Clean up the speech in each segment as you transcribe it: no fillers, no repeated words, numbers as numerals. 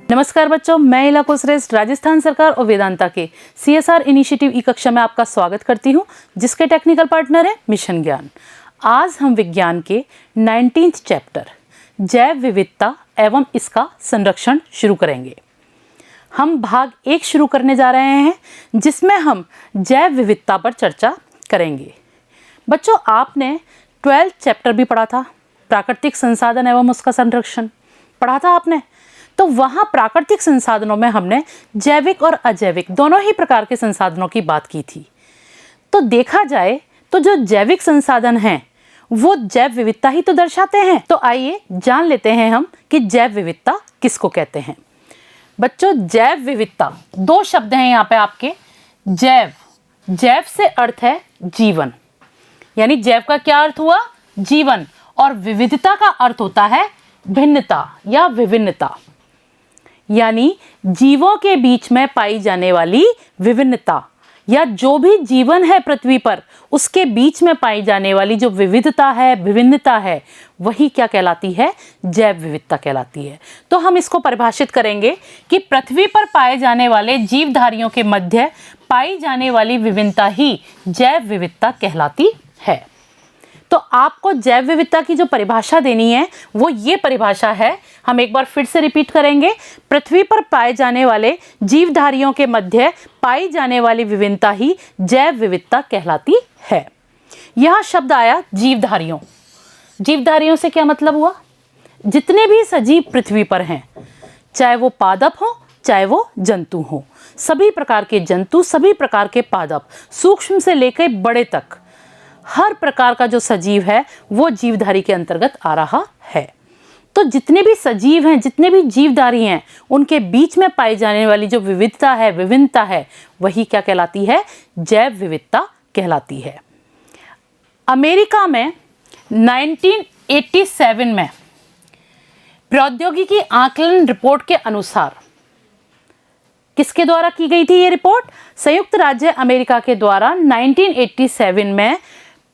नमस्कार बच्चों, मैं इला कुलश्रेष्ठ राजस्थान सरकार और वेदांता के CSR इनिशिएटिव ई कक्षा में आपका स्वागत करती हूं, जिसके टेक्निकल पार्टनर है मिशन ज्ञान। आज हम विज्ञान के 19th चैप्टर जैव विविधता एवं इसका संरक्षण शुरू करेंगे। हम भाग 1 शुरू करने जा रहे हैं, जिसमें हम जैव विविधता पर चर्चा करेंगे। बच्चों, आपने 12th चैप्टर भी पढ़ा था, प्राकृतिक संसाधन एवं उसका संरक्षण पढ़ा था आपने। तो वहाँ प्राकृतिक संसाधनों में हमने जैविक और अजैविक दोनों ही प्रकार के संसाधनों की बात की थी। तो देखा जाए तो जो जैविक संसाधन हैं वो जैव विविधता ही तो दर्शाते हैं। तो आइए जान लेते हैं हम कि जैव विविधता किसको कहते हैं। बच्चों, जैव विविधता 2 शब्द हैं यहाँ पे आपके। जैव से अर्थ है जीवन, यानी जैव का क्या अर्थ हुआ? जीवन। और विविधता का अर्थ होता है भिन्नता या विभिन्नता, यानी जीवों के बीच में पाई जाने वाली विभिन्नता, या जो भी जीवन है पृथ्वी पर उसके बीच में पाई जाने वाली जो विविधता है, विभिन्नता है, वही क्या कहलाती है? जैव विविधता कहलाती है। तो हम इसको परिभाषित करेंगे कि पृथ्वी पर पाए जाने वाले जीवधारियों के मध्य पाई जाने वाली विभिन्नता ही जैव विविधता कहलाती है। तो आपको जैव विविधता की जो परिभाषा देनी है वो ये परिभाषा है, हम एक बार फिर से रिपीट करेंगे। पृथ्वी पर पाए जाने वाले जीवधारियों के मध्य पाई जाने वाली विभिन्नता ही जैव विविधता कहलाती है। यह शब्द आया जीवधारियों। जीवधारियों से क्या मतलब हुआ? जितने भी सजीव पृथ्वी पर हैं, चाहे वो पादप हो चाहे वो जंतु हो, सभी प्रकार के जंतु, सभी प्रकार के पादप, सूक्ष्म से लेकर बड़े तक हर प्रकार का जो सजीव है वो जीवधारी के अंतर्गत आ रहा है। तो जितने भी सजीव हैं, जितने भी जीवधारी हैं, उनके बीच में पाई जाने वाली जो विविधता है, विभिन्नता है, वही क्या कहलाती है? जैव विविधता कहलाती है। अमेरिका में 1987 में प्रौद्योगिकी आकलन रिपोर्ट के अनुसार, किसके द्वारा की गई थी ये रिपोर्ट? संयुक्त राज्य अमेरिका के द्वारा 1987 में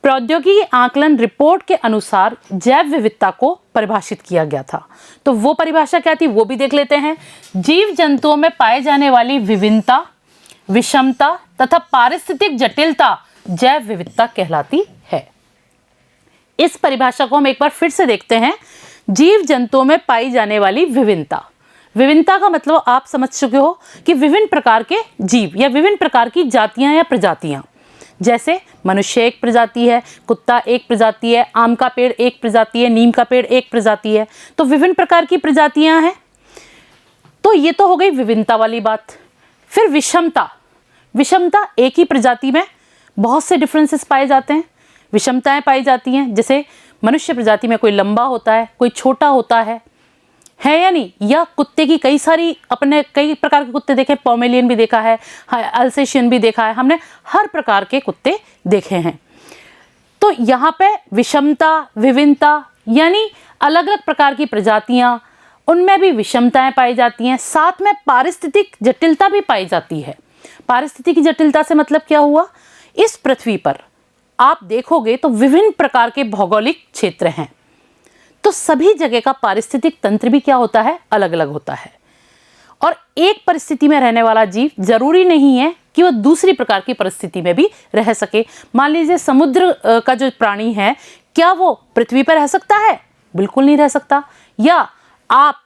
प्रौद्योगिकी आकलन रिपोर्ट के अनुसार जैव विविधता को परिभाषित किया गया था। तो वो परिभाषा क्या थी वो भी देख लेते हैं। जीव जंतुओं में पाए जाने वाली विभिन्नता, विषमता तथा पारिस्थितिक जटिलता जैव विविधता कहलाती है। इस परिभाषा को हम एक बार फिर से देखते हैं। जीव जंतुओं में पाई जाने वाली विभिन्नता, विभिन्नता का मतलब आप समझ चुके हो कि विभिन्न प्रकार के जीव या विभिन्न प्रकार की जातियां या प्रजातियां, जैसे मनुष्य एक प्रजाति है, कुत्ता एक प्रजाति है, आम का पेड़ एक प्रजाति है, नीम का पेड़ एक प्रजाति है। तो विभिन्न प्रकार की प्रजातियां हैं। तो ये तो हो गई विभिन्नता वाली बात। फिर विषमता, विषमता एक ही प्रजाति में बहुत से डिफरेंसेस पाए जाते हैं, विषमताएं पाई जाती हैं। जैसे मनुष्य प्रजाति में कोई लंबा होता है, कोई छोटा होता है या नहीं? या कुत्ते की कई सारी, अपने कई प्रकार के कुत्ते देखे, पोमेलियन भी देखा है, अल्सेशियन भी देखा है, हमने हर प्रकार के कुत्ते देखे हैं। तो यहाँ पे विषमता, विभिन्नता, यानी अलग अलग प्रकार की प्रजातियाँ, उनमें भी विषमताएं पाई जाती हैं। साथ में पारिस्थितिक जटिलता भी पाई जाती है। पारिस्थितिक जटिलता से मतलब क्या हुआ? इस पृथ्वी पर आप देखोगे तो विभिन्न प्रकार के भौगोलिक क्षेत्र हैं, तो सभी जगह का पारिस्थितिक तंत्र भी क्या होता है? अलग अलग होता है। और एक परिस्थिति में रहने वाला जीव जरूरी नहीं है कि वह दूसरी प्रकार की परिस्थिति में भी रह सके। मान लीजिए समुद्र का जो प्राणी है, क्या वो पृथ्वी पर रह सकता है? बिल्कुल नहीं रह सकता। या आप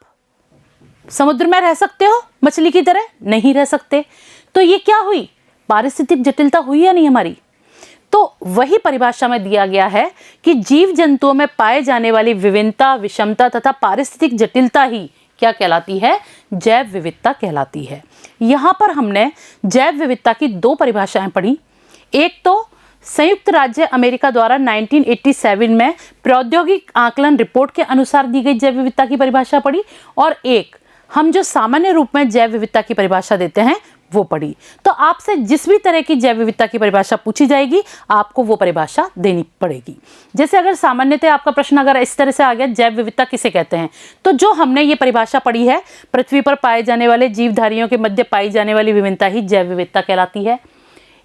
समुद्र में रह सकते हो मछली की तरह? नहीं रह सकते। तो ये क्या हुई? पारिस्थितिक जटिलता हुई या नहीं हमारी? तो वही परिभाषा में दिया गया है कि जीव जंतुओं में पाए जाने वाली विभिन्नता, विषमता तथा पारिस्थितिक जटिलता ही क्या कहलाती है? जैव विविधता कहलाती है। यहाँ पर हमने जैव विविधता की 2 परिभाषाएं पढ़ी। एक तो संयुक्त राज्य अमेरिका द्वारा 1987 में प्रौद्योगिक आकलन रिपोर्ट के अनुसार दी गई जैव विविधता की परिभाषा पढ़ी, और एक हम जो सामान्य रूप में जैव विविधता की परिभाषा देते हैं वो पढ़ी। तो आपसे जिस भी तरह की जैव विविधता की परिभाषा पूछी जाएगी, आपको वो परिभाषा देनी पड़ेगी। जैसे अगर सामान्यतः आपका प्रश्न अगर इस तरह से आ गया, जैव विविधता किसे कहते हैं, तो जो हमने ये परिभाषा पढ़ी है, पृथ्वी पर पाए जाने वाले जीवधारियों के मध्य पाई जाने वाली विभिन्नता ही जैव विविधता कहलाती है।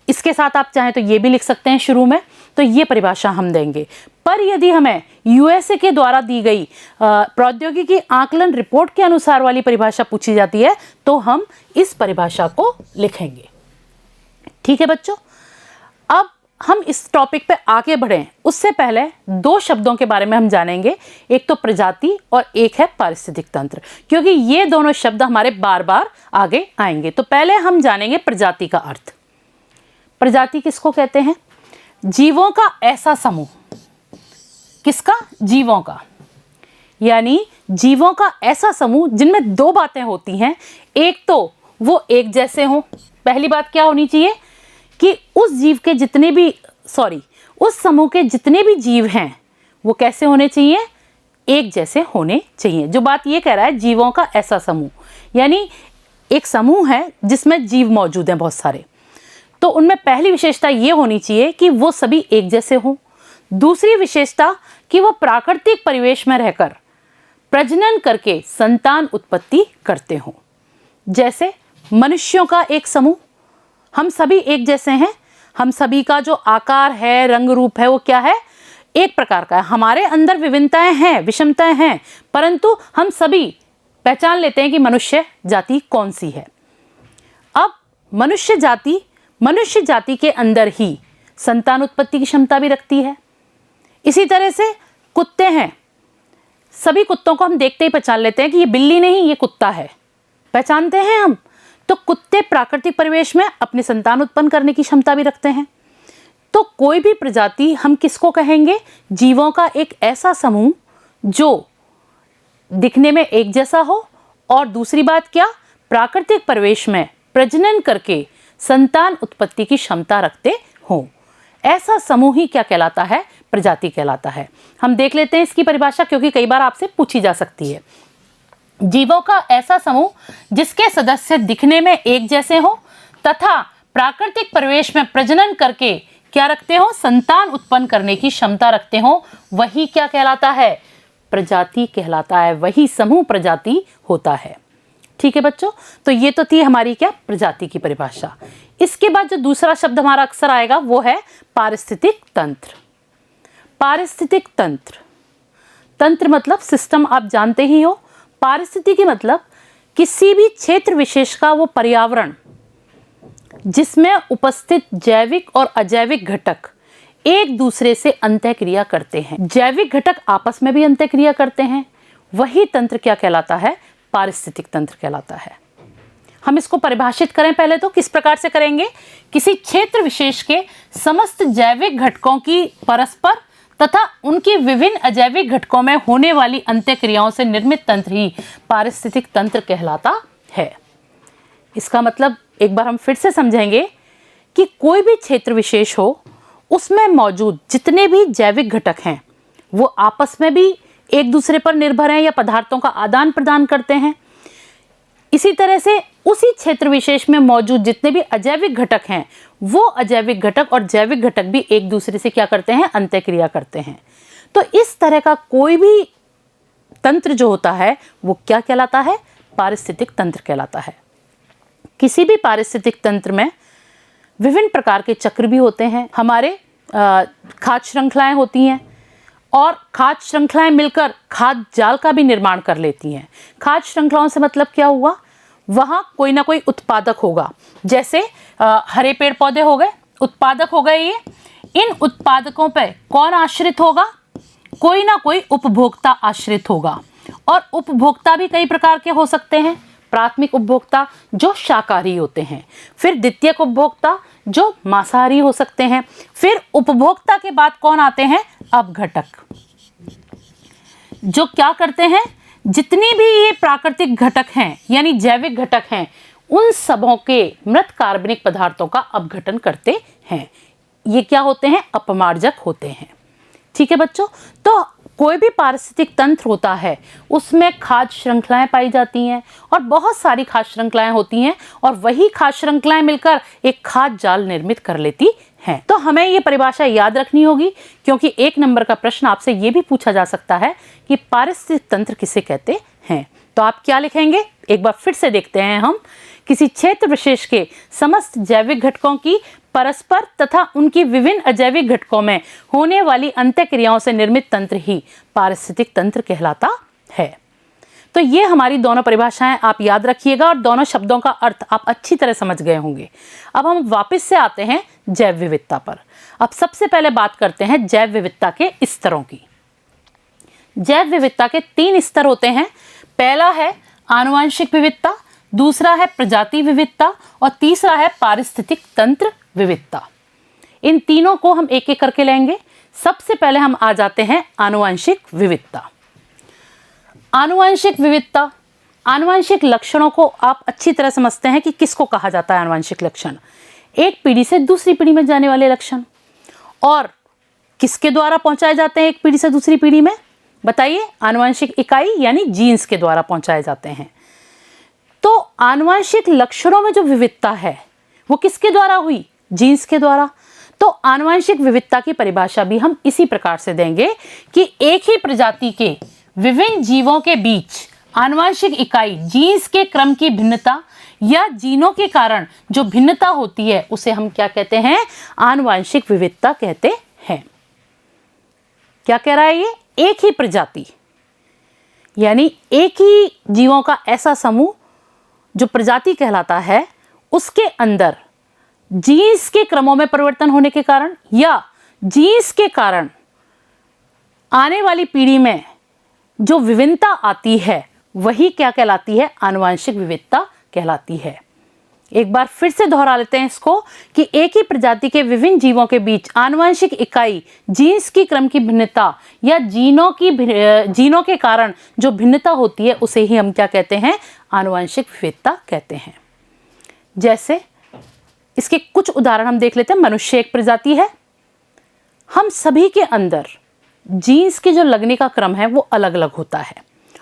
इसके साथ आप चाहें तो ये भी लिख सकते हैं शुरू में तो ये परिभाषा हम देंगे। पर यदि हमें यूएसए के द्वारा दी गई प्रौद्योगिकी आकलन रिपोर्ट के अनुसार वाली परिभाषा पूछी जाती है तो हम इस परिभाषा को लिखेंगे। ठीक है बच्चों, अब हम इस टॉपिक पे आगे बढ़ें उससे पहले दो शब्दों के बारे में हम जानेंगे, एक तो प्रजाति और एक है पारिस्थितिक तंत्र, क्योंकि ये दोनों शब्द हमारे बार बार आगे आएंगे। तो पहले हम जानेंगे प्रजाति का अर्थ। प्रजाति किसको कहते हैं? जीवों का ऐसा समूह। किसका? जीवों का, यानी जीवों का ऐसा समूह जिनमें दो बातें होती हैं। एक तो वो एक जैसे हों, पहली बात क्या होनी चाहिए कि उस जीव के जितने भी उस समूह के जितने भी जीव हैं वो कैसे होने चाहिए? एक जैसे होने चाहिए। जो बात ये कह रहा है जीवों का ऐसा समूह, यानी एक समूह है जिसमें जीव मौजूद हैं बहुत सारे, तो उनमें पहली विशेषता ये होनी चाहिए कि वो सभी एक जैसे हों। दूसरी विशेषता कि वो प्राकृतिक परिवेश में रहकर प्रजनन करके संतान उत्पत्ति करते हों। जैसे मनुष्यों का एक समूह, हम सभी एक जैसे हैं, हम सभी का जो आकार है, रंग रूप है, वो क्या है? एक प्रकार का है। हमारे अंदर विभिन्नताएं हैं, विषमताएं हैं, परंतु हम सभी पहचान लेते हैं कि मनुष्य जाति कौन सी है। अब मनुष्य जाति के अंदर ही संतान उत्पत्ति की क्षमता भी रखती है। इसी तरह से कुत्ते हैं, सभी कुत्तों को हम देखते ही पहचान लेते हैं कि ये बिल्ली नहीं, ये कुत्ता है, पहचानते हैं हम। तो कुत्ते प्राकृतिक परिवेश में अपनी संतान उत्पन्न करने की क्षमता भी रखते हैं। तो कोई भी प्रजाति हम किसको कहेंगे? जीवों का एक ऐसा समूह जो दिखने में एक जैसा हो और दूसरी बात क्या? प्राकृतिक परिवेश में प्रजनन करके संतान उत्पत्ति की क्षमता रखते हों। ऐसा समूह ही क्या कहलाता है? प्रजाति कहलाता है। हम देख लेते हैं इसकी परिभाषा, क्योंकि कई बार आपसे पूछी जा सकती है। जीवों का ऐसा समूह जिसके सदस्य दिखने में एक जैसे हो तथा प्राकृतिक परिवेश में प्रजनन करके क्या रखते हो? संतान उत्पन्न करने की क्षमता रखते हो, वही क्या कहलाता है? प्रजाति कहलाता है। वही समूह प्रजाति होता है। ठीक है बच्चों, तो ये तो थी हमारी क्या? प्रजाति की परिभाषा। इसके बाद जो दूसरा शब्द हमारा अक्सर आएगा वो है पारिस्थितिक तंत्र। पारिस्थितिक तंत्र, तंत्र मतलब सिस्टम, आप जानते ही हो। पारिस्थितिकी मतलब किसी भी क्षेत्र विशेष का वो पर्यावरण जिसमें उपस्थित जैविक और अजैविक घटक एक दूसरे से अंतःक्रिया करते हैं। जैविक घटक आपस में भी अंतःक्रिया करते हैं, वही तंत्र क्या कहलाता है? पारिस्थितिक तंत्र कहलाता है। हम इसको परिभाषित करें पहले तो किस प्रकार से करेंगे? किसी क्षेत्र विशेष के समस्त जैविक घटकों की परस्पर तथा उनकी विभिन्न अजैविक घटकों में होने वाली अंतःक्रियाओं से निर्मित तंत्र ही पारिस्थितिक तंत्र कहलाता है। इसका मतलब एक बार हम फिर से समझेंगे कि कोई भी क्षेत्र विशेष हो, उसमें मौजूद जितने भी जैविक घटक हैं वो आपस में भी एक दूसरे पर निर्भर हैं या पदार्थों का आदान प्रदान करते हैं। इसी तरह से उसी क्षेत्र विशेष में मौजूद जितने भी अजैविक घटक हैं वो अजैविक घटक और जैविक घटक भी एक दूसरे से क्या करते हैं? अंतःक्रिया करते हैं। तो इस तरह का कोई भी तंत्र जो होता है वो क्या कहलाता है? पारिस्थितिक तंत्र कहलाता है। किसी भी पारिस्थितिक तंत्र में विभिन्न प्रकार के चक्र भी होते हैं। हमारे खाद्य श्रृंखलाएं होती हैं और खाद्य श्रृंखलाएं मिलकर खाद्य जाल का भी निर्माण कर लेती हैं। खाद्य श्रृंखलाओं से मतलब क्या हुआ? वहाँ कोई ना कोई उत्पादक होगा, जैसे हरे पेड़ पौधे हो गए, उत्पादक हो गए ये। इन उत्पादकों पे कौन आश्रित होगा? कोई ना कोई उपभोक्ता आश्रित होगा। और उपभोक्ता भी कई प्रकार के हो सकते हैं। प्राथमिक उपभोक्ता जो शाकाहारी होते हैं, फिर द्वितीयक उपभोक्ता जो मांसाहारी हो सकते हैं, फिर उपभोक्ता के बाद कौन आते हैं? अपघटक, जो क्या करते हैं? जितनी भी ये प्राकृतिक घटक हैं यानी जैविक घटक हैं उन सबों के मृत कार्बनिक पदार्थों का अपघटन करते हैं। ये क्या होते हैं? अपमार्जक होते हैं। ठीक है बच्चों, तो कोई भी पारिस्थितिक तंत्र होता है उसमें खाद्य श्रृंखलाएं पाई जाती हैं और बहुत सारी खाद्य श्रृंखलाएं होती हैं और वही खाद्य श्रृंखलाएं मिलकर एक खाद्य जाल निर्मित कर लेती हैं। तो हमें ये परिभाषा याद रखनी होगी, क्योंकि 1 नंबर का प्रश्न आपसे ये भी पूछा जा सकता है कि पारिस्थितिक तंत्र किसे कहते हैं। तो आप क्या लिखेंगे? एक बार फिर से देखते हैं हम किसी क्षेत्र विशेष के समस्त जैविक घटकों की परस्पर तथा उनकी विभिन्न अजैविक घटकों में होने वाली अंतःक्रियाओं से निर्मित तंत्र ही पारिस्थितिक तंत्र कहलाता है। तो ये हमारी दोनों परिभाषाएं आप याद रखिएगा और दोनों शब्दों का अर्थ आप अच्छी तरह समझ गए होंगे। अब हम वापस से आते हैं जैव विविधता पर। अब सबसे पहले बात करते हैं जैव विविधता के स्तरों की। जैव विविधता के 3 स्तर होते हैं। पहला है आनुवंशिक विविधता, दूसरा है प्रजाति विविधता और तीसरा है पारिस्थितिक तंत्र विविधता। इन तीनों को हम एक एक करके लेंगे। सबसे पहले हम आ जाते हैं आनुवंशिक विविधता। आनुवंशिक विविधता, आनुवंशिक लक्षणों को आप अच्छी तरह समझते हैं कि किसको कहा जाता है आनुवंशिक लक्षण। एक पीढ़ी से दूसरी पीढ़ी में जाने वाले लक्षण। और किसके द्वारा पहुंचाए जाते हैं एक पीढ़ी से दूसरी पीढ़ी में? बताइए। आनुवंशिक इकाई यानी जीन्स के द्वारा पहुंचाए जाते हैं। तो आनुवंशिक लक्षणों में जो विविधता है वो किसके द्वारा हुई? जीन्स के द्वारा। तो आनुवंशिक विविधता की परिभाषा भी हम इसी प्रकार से देंगे कि एक ही प्रजाति के विभिन्न जीवों के बीच आनुवंशिक इकाई जीन्स के क्रम की भिन्नता या जीनों के कारण जो भिन्नता होती है उसे हम क्या कहते हैं? आनुवंशिक विविधता कहते हैं। क्या कह रहा है ये? एक ही प्रजाति यानी एक ही जीवों का ऐसा समूह जो प्रजाति कहलाता है, उसके अंदर जीन्स के क्रमों में परिवर्तन होने के कारण या जीन्स के कारण आने वाली पीढ़ी में जो विभिन्नता आती है वही क्या कहलाती है? आनुवंशिक विविधता कहलाती है। एक बार फिर से दोहरा लेते हैं इसको कि एक ही प्रजाति के विभिन्न जीवों के बीच आनुवंशिक इकाई जीन्स की क्रम की भिन्नता या जीनों के कारण जो भिन्नता होती है उसे ही हम क्या कहते हैं? आनुवंशिक विविधता कहते हैं। जैसे इसके कुछ उदाहरण हम देख लेते हैं। मनुष्य एक प्रजाति है। हम सभी के अंदर जीन्स के जो लगने का क्रम है वो अलग अलग होता है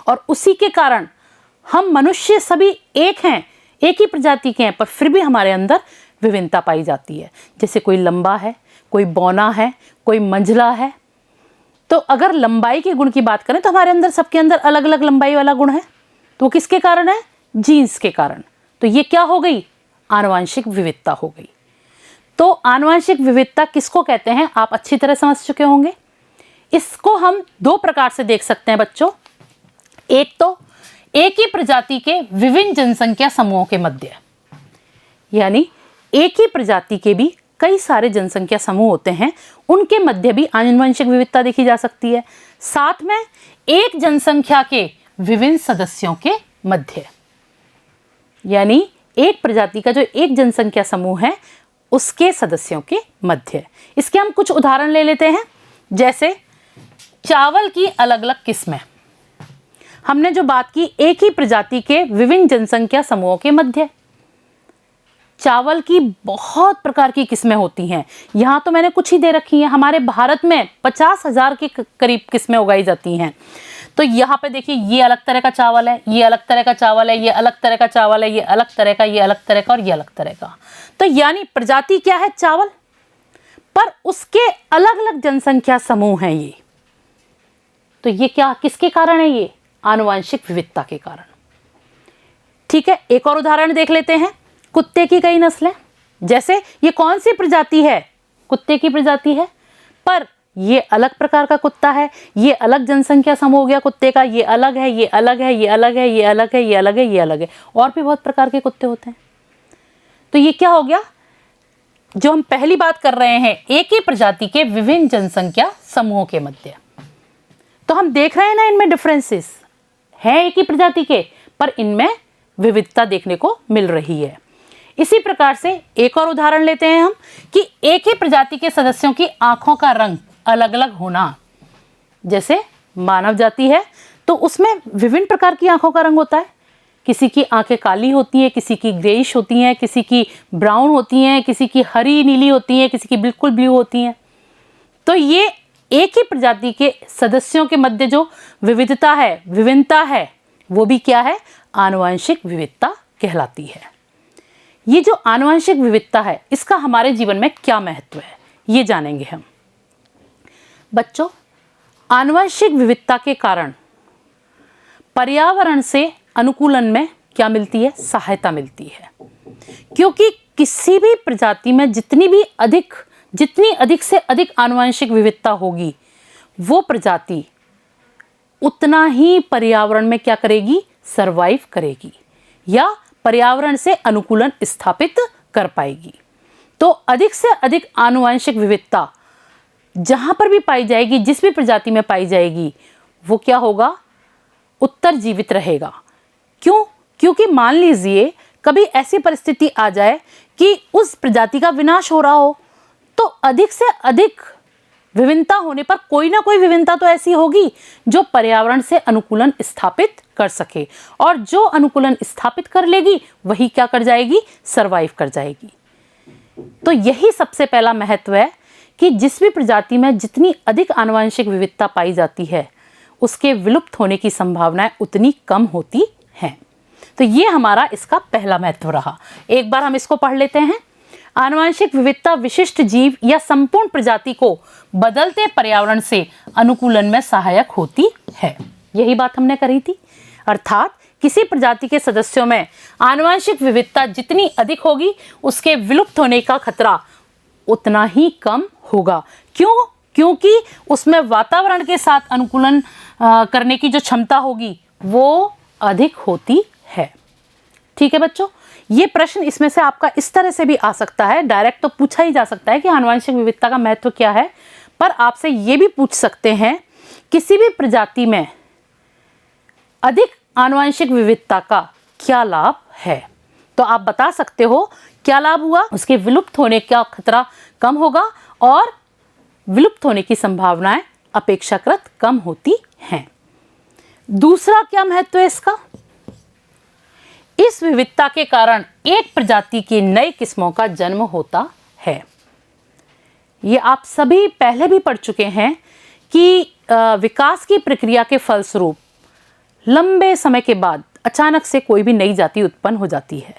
और उसी के कारण हम मनुष्य सभी एक हैं, एक ही प्रजाति के हैं, पर फिर भी हमारे अंदर विभिन्नता पाई जाती है। जैसे कोई लंबा है, कोई बौना है, कोई मंझला है। तो अगर लंबाई के गुण की बात करें तो हमारे अंदर सबके अंदर अलग अलग लंबाई वाला गुण है। तो किसके कारण है? जीन्स के कारण। तो ये क्या हो गई? आनुवंशिक विविधता हो गई। तो आनुवंशिक विविधता किसको कहते हैं आप अच्छी तरह समझ चुके होंगे। इसको हम 2 प्रकार से देख सकते हैं बच्चों। एक तो एक ही प्रजाति के विभिन्न जनसंख्या समूहों के मध्य, यानी एक ही प्रजाति के भी कई सारे जनसंख्या समूह होते हैं, उनके मध्य भी आनुवंशिक विविधता देखी जा सकती है। साथ में एक जनसंख्या के विभिन्न सदस्यों के मध्य, यानी एक प्रजाति का जो एक जनसंख्या समूह है उसके सदस्यों के मध्य। इसके हम कुछ उदाहरण ले लेते हैं। जैसे चावल की अलग अलग किस्में। हमने जो बात की एक ही प्रजाति के विभिन्न जनसंख्या समूहों के मध्य। चावल की बहुत प्रकार की किस्में होती हैं। यहाँ तो मैंने कुछ ही दे रखी हैं। हमारे भारत में 50,000 के करीब किस्में उगाई जाती हैं। तो यहाँ पे देखिए, ये अलग तरह का चावल है, ये अलग तरह का चावल है, ये अलग तरह का चावल है, ये अलग तरह का, ये अलग तरह का और ये अलग तरह का। तो यानी प्रजाति क्या है? चावल, पर उसके अलग अलग जनसंख्या समूह हैं ये। तो ये क्या किसके कारण है? ये आनुवंशिक विविधता के कारण। ठीक है, एक और उदाहरण देख लेते हैं। कुत्ते की कई नस्लें। जैसे ये कौन सी प्रजाति है? कुत्ते की प्रजाति है, पर ये अलग प्रकार का कुत्ता है, ये अलग जनसंख्या समूह हो गया कुत्ते का, ये अलग है, ये अलग है, ये अलग है, ये अलग है, ये अलग है, ये अलग है, और भी बहुत प्रकार के कुत्ते होते हैं। तो ये क्या हो गया? जो हम पहली बात कर रहे हैं, एक ही प्रजाति के विभिन्न जनसंख्या समूहों के मध्य। तो हम देख रहे हैं ना, इनमें डिफरेंसेस हैं एक ही प्रजाति के, पर इनमें विविधता देखने को मिल रही है। इसी प्रकार से एक और उदाहरण लेते हैं हम कि एक ही प्रजाति के सदस्यों की आंखों का रंग अलग अलग होना। जैसे मानव जाति है तो उसमें विभिन्न प्रकार की आंखों का रंग होता है। किसी की आंखें काली होती हैं, किसी की ग्रेइश होती हैं, किसी की ब्राउन होती हैं, किसी की हरी नीली होती हैं, किसी की बिल्कुल ब्लू होती हैं। तो ये एक ही प्रजाति के सदस्यों के मध्य जो विविधता है, विभिन्नता है, वो भी क्या है? आनुवंशिक विविधता कहलाती है। ये जो आनुवंशिक विविधता है, इसका हमारे जीवन में क्या महत्व है, ये जानेंगे हम। बच्चों, आनुवंशिक विविधता के कारण पर्यावरण से अनुकूलन में क्या मिलती है? सहायता मिलती है। क्योंकि किसी भी प्रजाति में जितनी अधिक से अधिक आनुवंशिक विविधता होगी, वो प्रजाति उतना ही पर्यावरण में क्या करेगी? सरवाइव करेगी या पर्यावरण से अनुकूलन स्थापित कर पाएगी। तो अधिक से अधिक आनुवंशिक विविधता जहां पर भी पाई जाएगी, जिस भी प्रजाति में पाई जाएगी, वो क्या होगा? उत्तरजीवित रहेगा। क्यों? क्योंकि मान लीजिए कभी ऐसी परिस्थिति आ जाए कि उस प्रजाति का विनाश हो रहा हो, तो अधिक से अधिक विभिन्नता होने पर कोई ना कोई विभिन्नता तो ऐसी होगी जो पर्यावरण से अनुकूलन स्थापित कर सके, और जो अनुकूलन स्थापित कर लेगी वही क्या कर जाएगी? सरवाइव कर जाएगी। तो यही सबसे पहला महत्व है कि जिस भी प्रजाति में जितनी अधिक आनुवंशिक विविधता पाई जाती है, उसके विलुप्त होने की संभावनाएं उतनी कम होती हैं। तो ये हमारा इसका पहला महत्व रहा। एक बार हम इसको पढ़ लेते हैं। आनुवंशिक विविधता विशिष्ट जीव या संपूर्ण प्रजाति को बदलते पर्यावरण से अनुकूलन में सहायक होती है। यही बात हमने करी थी। अर्थात किसी प्रजाति के सदस्यों में आनुवंशिक विविधता जितनी अधिक होगी, उसके विलुप्त होने का खतरा उतना ही कम होगा। क्यों? क्योंकि उसमें वातावरण के साथ अनुकूलन करने की जो क्षमता होगी वो अधिक होती है। ठीक है बच्चों, ये प्रश्न इसमें से आपका इस तरह से भी आ सकता है, डायरेक्ट तो पूछा ही जा सकता है कि आनुवंशिक विविधता का महत्व क्या है, पर आपसे ये भी पूछ सकते हैं किसी भी प्रजाति में अधिक आनुवंशिक विविधता का क्या लाभ है। तो आप बता सकते हो क्या लाभ हुआ? उसके विलुप्त होने का खतरा कम होगा और विलुप्त होने की संभावनाएं अपेक्षाकृत कम होती हैं। दूसरा क्या महत्व है इसका? इस विविधता के कारण एक प्रजाति की नई किस्मों का जन्म होता है। ये आप सभी पहले भी पढ़ चुके हैं कि विकास की प्रक्रिया के फलस्वरूप लंबे समय के बाद अचानक से कोई भी नई जाति उत्पन्न हो जाती है।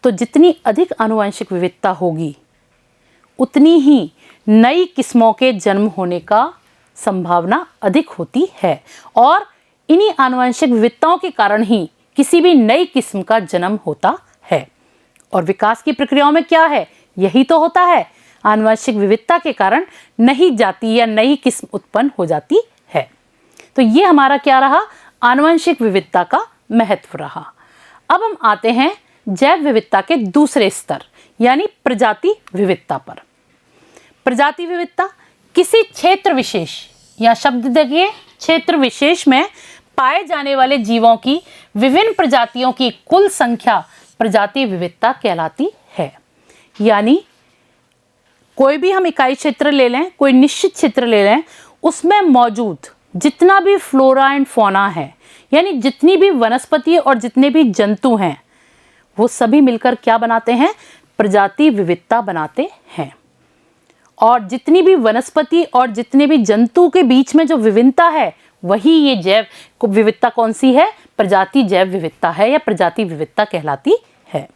तो जितनी अधिक आनुवंशिक विविधता होगी, उतनी ही नई किस्मों के जन्म होने का संभावना अधिक होती है, और इन्हीं आनुवंशिक विविधताओं के कारण ही किसी भी नई किस्म का जन्म होता है। और विकास की प्रक्रियाओं में क्या है? यही तो होता है, आनुवंशिक विविधता के कारण नई जाति या नई किस्म उत्पन्न हो जाती है। तो ये हमारा क्या रहा? आनुवंशिक विविधता का महत्व रहा। अब हम आते हैं जैव विविधता के दूसरे स्तर यानी प्रजाति विविधता पर। प्रजाति विविधता किसी क्षेत्र विशेष, या शब्द देखिए, क्षेत्र विशेष में पाए जाने वाले जीवों की विभिन्न प्रजातियों की कुल संख्या प्रजाति विविधता कहलाती है। यानी कोई भी हम इकाई क्षेत्र ले लें, कोई निश्चित क्षेत्र ले लें, उसमें मौजूद जितना भी फ्लोरा एंड फौना है, यानी जितनी भी वनस्पति और जितने भी जंतु हैं, वो सभी मिलकर क्या बनाते हैं? प्रजाति विविधता बनाते हैं। और जितनी भी वनस्पति और जितने भी जंतु के बीच में जो विभिन्नता है, वही ये जैव विविधता कौन सी है? प्रजाति जैव विविधता है या प्रजाति विविधता कहलाती है।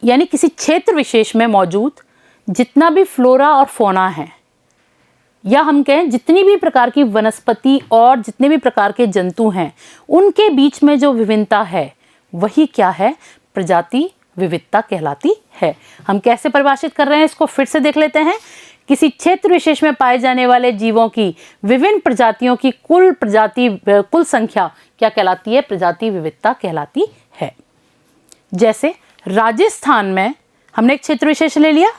यानी किसी क्षेत्र विशेष में मौजूद जितना भी फ्लोरा और फौना है, या हम कहें जितनी भी प्रकार की वनस्पति और जितने भी प्रकार के जंतु हैं, उनके बीच में जो विभिन्नता है वही क्या है? प्रजाति विविधता कहलाती है। हम कैसे परिभाषित कर रहे हैं इसको फिर से देख लेते हैं। किसी क्षेत्र विशेष में पाए जाने वाले जीवों की विभिन्न प्रजातियों की कुल संख्या क्या कहलाती है? प्रजाति विविधता कहलाती है। जैसे राजस्थान में हमने एक क्षेत्र विशेष ले लिया,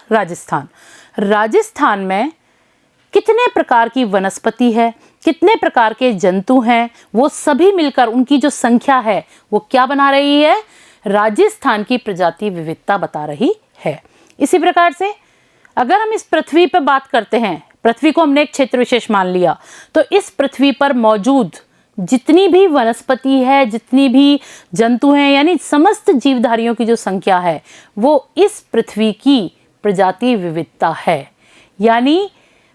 राजस्थान में कितने प्रकार की वनस्पति है, कितने प्रकार के जंतु हैं, वो सभी मिलकर उनकी जो संख्या है वो क्या बना रही है? राजस्थान की प्रजाति विविधता बता रही है। इसी प्रकार से अगर हम इस पृथ्वी पर बात करते हैं, पृथ्वी को हमने एक क्षेत्र विशेष मान लिया, तो इस पृथ्वी पर मौजूद जितनी भी वनस्पति है, जितनी भी जंतु हैं, यानी समस्त जीवधारियों की जो संख्या है, वो इस पृथ्वी की प्रजाति विविधता है। यानी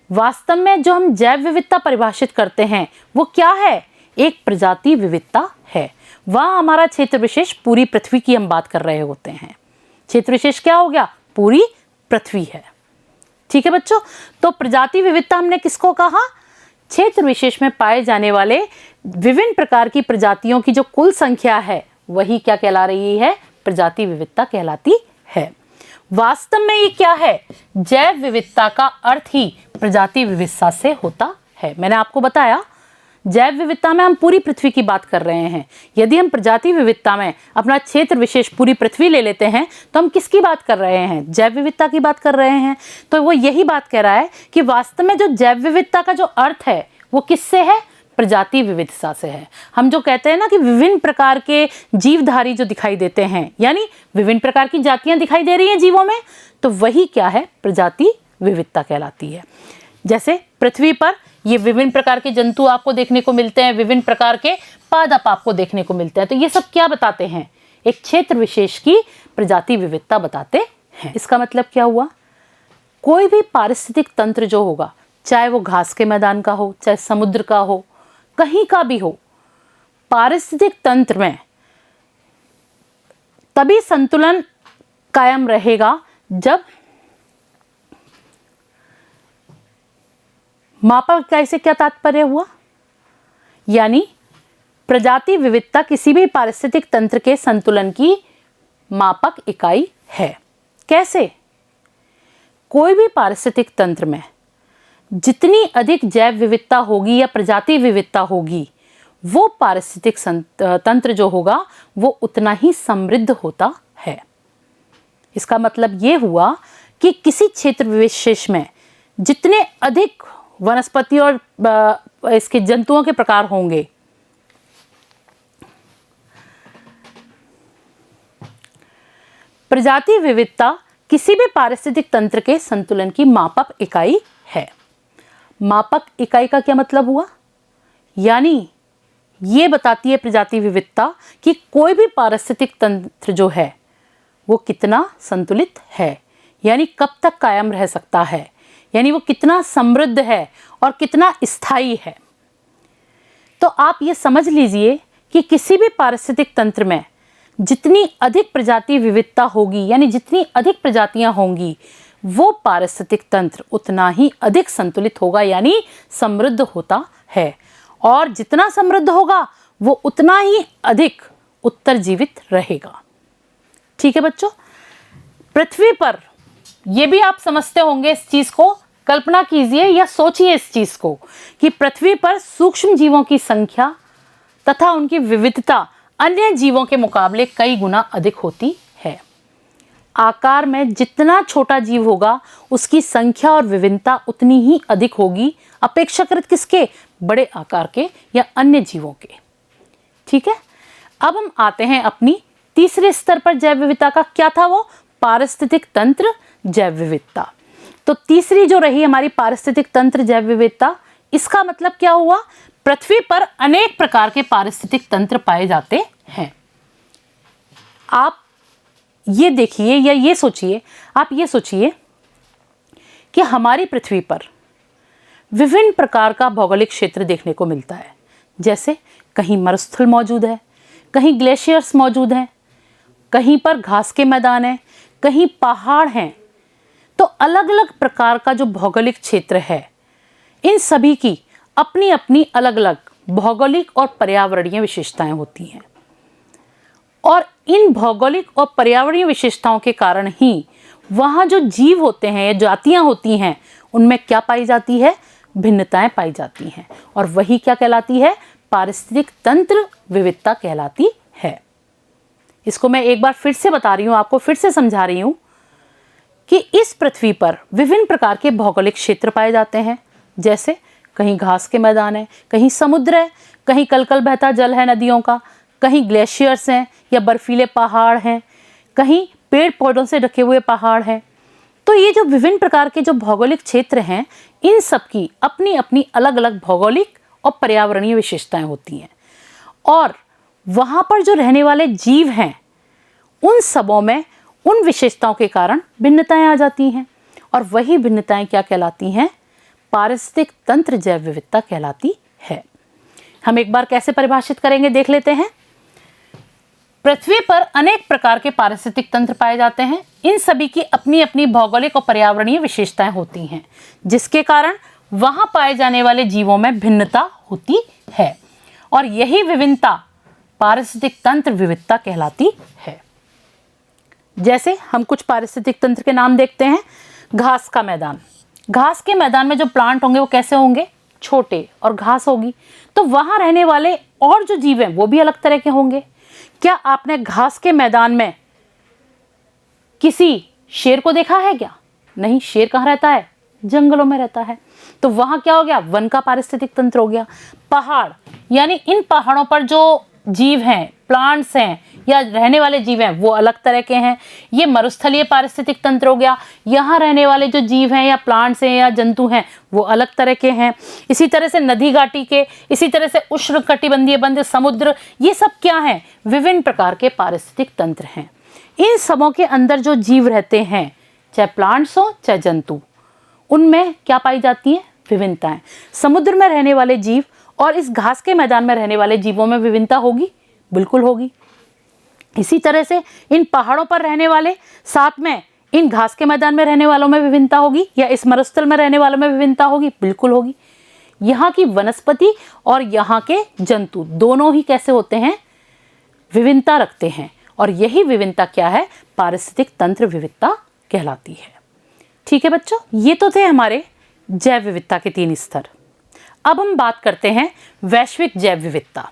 वास्तव में जो हम जैव विविधता परिभाषित करते हैं वो क्या है? एक प्रजाति विविधता है। वह हमारा क्षेत्र विशेष पूरी पृथ्वी की हम बात कर रहे होते हैं। क्षेत्र विशेष क्या हो गया? पूरी पृथ्वी है। ठीक है बच्चों, तो प्रजाति विविधता हमने किसको कहा? क्षेत्र विशेष में पाए जाने वाले विभिन्न प्रकार की प्रजातियों की जो कुल संख्या है वही क्या कहला रही है, प्रजाति विविधता कहलाती है। वास्तव में ये क्या है, जैव विविधता का अर्थ ही प्रजाति विविधता से होता है। मैंने आपको बताया जैव विविधता में हम पूरी पृथ्वी की बात कर रहे हैं। यदि हम प्रजाति विविधता में अपना क्षेत्र विशेष पूरी पृथ्वी ले लेते हैं तो हम किसकी बात कर रहे हैं, जैव विविधता की बात कर रहे हैं। तो वो यही बात कह रहा है कि वास्तव में जो जैव विविधता का जो अर्थ है वो किससे है, प्रजाति विविधता से है। हम जो कहते हैं ना कि विभिन्न प्रकार के जीवधारी जो दिखाई देते हैं, यानी विभिन्न प्रकार की जातियां दिखाई दे रही हैं जीवों में, तो वही क्या है, प्रजाति विविधता कहलाती है। जैसे पृथ्वी पर ये विभिन्न प्रकार के जंतु आपको देखने को मिलते हैं, विभिन्न प्रकार के पादप आपको देखने को मिलते हैं, तो ये सब क्या बताते हैं, एक क्षेत्र विशेष की प्रजाति विविधता बताते हैं। इसका मतलब क्या हुआ, कोई भी पारिस्थितिक तंत्र जो होगा, चाहे वो घास के मैदान का हो, चाहे समुद्र का हो, कहीं का भी हो, पारिस्थितिक तंत्र में तभी संतुलन कायम रहेगा जब मापक इकाई से क्या तात्पर्य हुआ, यानी प्रजाति विविधता किसी भी पारिस्थितिक तंत्र के संतुलन की मापक इकाई है। कैसे, कोई भी पारिस्थितिक तंत्र में जितनी अधिक जैव विविधता होगी या प्रजाति विविधता होगी, वो पारिस्थितिक तंत्र जो होगा वो उतना ही समृद्ध होता है। इसका मतलब ये हुआ कि किसी क्षेत्र विशेष में जितने अधिक वनस्पति और इसके जंतुओं के प्रकार होंगे, प्रजाति विविधता किसी भी पारिस्थितिक तंत्र के संतुलन की मापक इकाई है। मापक इकाई का क्या मतलब हुआ, यानी ये बताती है प्रजाति विविधता कि कोई भी पारिस्थितिक तंत्र जो है वो कितना संतुलित है, यानी कब तक कायम रह सकता है, यानी वो कितना समृद्ध है और कितना स्थायी है। तो आप ये समझ लीजिए कि किसी भी पारिस्थितिक तंत्र में जितनी अधिक प्रजाति विविधता होगी, यानी जितनी अधिक प्रजातियां होंगी, वो पारिस्थितिक तंत्र उतना ही अधिक संतुलित होगा, यानी समृद्ध होता है। और जितना समृद्ध होगा वो उतना ही अधिक उत्तरजीवित रहेगा। ठीक है बच्चों, पृथ्वी पर ये भी आप समझते होंगे इस चीज को, कल्पना कीजिए या सोचिए इस चीज को कि पृथ्वी पर सूक्ष्म जीवों की संख्या तथा उनकी विविधता अन्य जीवों के मुकाबले कई गुना अधिक होती है। आकार में जितना छोटा जीव होगा उसकी संख्या और विभिन्नता उतनी ही अधिक होगी अपेक्षाकृत किसके, बड़े आकार के या अन्य जीवों के। ठीक है, अब हम आते हैं अपनी तीसरे स्तर पर जैव विविधता का। क्या था वो, पारिस्थितिक तंत्र जैव विविधता। तो तीसरी जो रही हमारी पारिस्थितिक तंत्र जैव विविधता, इसका मतलब क्या हुआ, पृथ्वी पर अनेक प्रकार के पारिस्थितिक तंत्र पाए जाते हैं। आप ये देखिए या ये सोचिए, आप ये सोचिए कि हमारी पृथ्वी पर विभिन्न प्रकार का भौगोलिक क्षेत्र देखने को मिलता है। जैसे कहीं मरुस्थल मौजूद है, कहीं ग्लेशियर्स मौजूद हैं, कहीं पर घास के मैदान हैं, कहीं पहाड़ हैं। तो अलग अलग प्रकार का जो भौगोलिक क्षेत्र है, इन सभी की अपनी अपनी अलग अलग भौगोलिक और पर्यावरणीय विशेषताएं होती हैं। और इन भौगोलिक और पर्यावरणीय विशेषताओं के कारण ही वहाँ जो जीव होते हैं या जातियाँ होती हैं, उनमें क्या पाई जाती है, भिन्नताएं पाई जाती हैं। और वही क्या कहलाती है, पारिस्थितिक तंत्र विविधता कहलाती है। इसको मैं एक बार फिर से बता रही हूँ, आपको फिर से समझा रही हूँ कि इस पृथ्वी पर विभिन्न प्रकार के भौगोलिक क्षेत्र पाए जाते हैं। जैसे कहीं घास के मैदान है, कहीं समुद्र है, कहीं कलकल बहता जल है नदियों का, कहीं ग्लेशियर्स हैं या बर्फीले पहाड़ हैं, कहीं पेड़ पौधों से ढके हुए पहाड़ हैं। तो ये जो विभिन्न प्रकार के जो भौगोलिक क्षेत्र हैं, इन सब की अपनी अपनी अलग अलग भौगोलिक और पर्यावरणीय विशेषताएं होती हैं। और वहाँ पर जो रहने वाले जीव हैं, उन सबों में उन विशेषताओं के कारण भिन्नताएं आ जाती हैं। और वही भिन्नताएं क्या कहलाती हैं, पारिस्थितिक तंत्र जैव विविधता कहलाती है। हम एक बार कैसे परिभाषित करेंगे देख लेते हैं। पृथ्वी पर अनेक प्रकार के पारिस्थितिक तंत्र पाए जाते हैं। इन सभी की अपनी अपनी भौगोलिक और पर्यावरणीय विशेषताएं होती हैं, जिसके कारण वहां पाए जाने वाले जीवों में भिन्नता होती है और यही विभिन्नता पारिस्थितिक तंत्र विविधता कहलाती है। जैसे हम कुछ पारिस्थितिक तंत्र के नाम देखते हैं। घास का मैदान, घास के मैदान में जो प्लांट होंगे वो कैसे होंगे? छोटे, और घास होगी, तो वहां रहने वाले और जो जीव हैं वो भी अलग तरह के होंगे। क्या आपने घास के मैदान में किसी शेर को देखा है क्या? नहीं, शेर कहाँ रहता है? जंगलों में रहता है। तो वहां क्या हो गया? वन का पारिस्थितिक तंत्र हो गया। पहाड़, यानी इन पहाड़ों पर जो जीव हैं, प्लांट्स हैं या रहने वाले जीव हैं वो अलग तरह के हैं। ये मरुस्थलीय पारिस्थितिक तंत्र हो गया। यहाँ रहने वाले जो जीव हैं या प्लांट्स हैं या जंतु हैं वो अलग तरह के हैं। इसी तरह से नदी घाटी के, इसी तरह से उष्णकटिबंधीय बंद समुद्र, ये सब क्या हैं? विभिन्न प्रकार के पारिस्थितिक तंत्र हैं। इन सबों के अंदर जो जीव रहते हैं, चाहे प्लांट्स हो चाहे जंतु, उनमें क्या पाई जाती हैं? विभिन्नताएं। समुद्र में रहने वाले जीव और इस घास के मैदान में रहने वाले जीवों में विभिन्नता होगी? बिल्कुल होगी। इसी तरह से इन पहाड़ों पर रहने वाले, साथ में इन घास के मैदान में रहने वालों में विभिन्नता होगी, या इस मरुस्थल में रहने वालों में विभिन्नता होगी? बिल्कुल होगी। यहाँ की वनस्पति और यहाँ के जंतु दोनों ही कैसे होते हैं? विभिन्नता रखते हैं, और यही विभिन्नता क्या है? पारिस्थितिक तंत्र विविधता कहलाती है। ठीक है बच्चों, ये तो थे हमारे जैव विविधता के 3 स्तर। अब हम बात करते हैं वैश्विक जैव विविधता,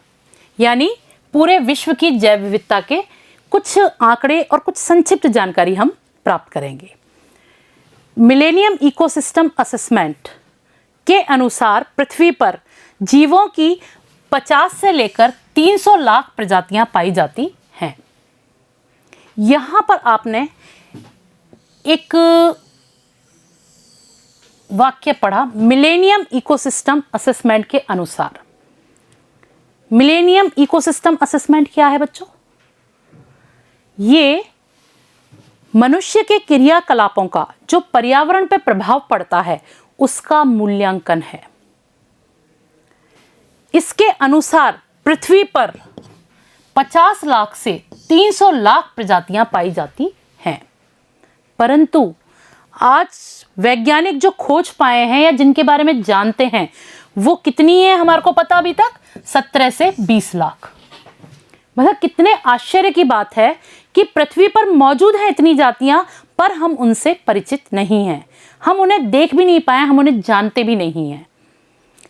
यानी पूरे विश्व की जैव विविधता के कुछ आंकड़े और कुछ संक्षिप्त जानकारी हम प्राप्त करेंगे। मिलेनियम इकोसिस्टम असेसमेंट के अनुसार पृथ्वी पर जीवों की 50 से लेकर 300 लाख प्रजातियां पाई जाती हैं। यहां पर आपने एक वाक्य पढ़ा, मिलेनियम इकोसिस्टम असेसमेंट के अनुसार। मिलेनियम इकोसिस्टम असेसमेंट क्या है बच्चों? ये मनुष्य के क्रियाकलापों का जो पर्यावरण पर प्रभाव पड़ता है उसका मूल्यांकन है। इसके अनुसार पृथ्वी पर 50 लाख से 300 लाख प्रजातियां पाई जाती हैं, परंतु आज वैज्ञानिक जो खोज पाए हैं या जिनके बारे में जानते हैं वो कितनी है हमारे को पता अभी तक? 17 से 20 लाख। मतलब कितने आश्चर्य की बात है कि पृथ्वी पर मौजूद हैं इतनी जातियां, पर हम उनसे परिचित नहीं हैं। हम उन्हें देख भी नहीं पाए, हम उन्हें जानते भी नहीं हैं।